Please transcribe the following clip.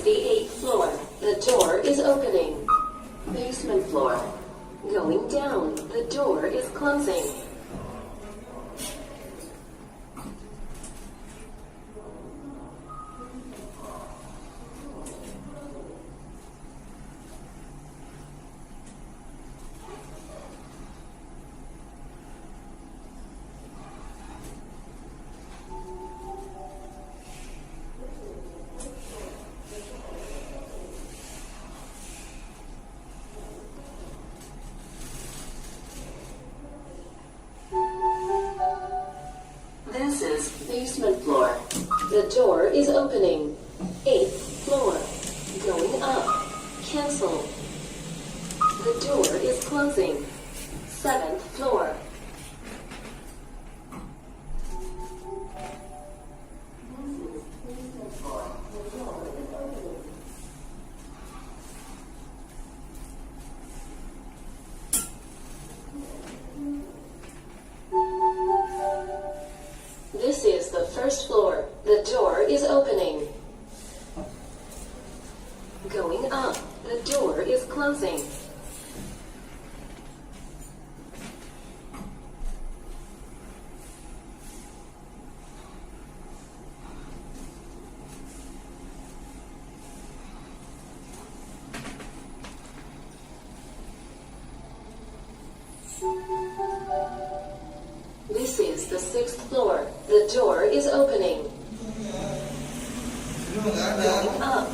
is the 8th floor. The door is opening. Basement floor. Going down. The door is closing. This is basement floor. The door is opening. 8th floor. Going up. Cancel. The door is closing. 7th floor. This is the 1st floor. The door is opening. Going up. The door is closing. This is the 6th floor. The door is opening. Going up.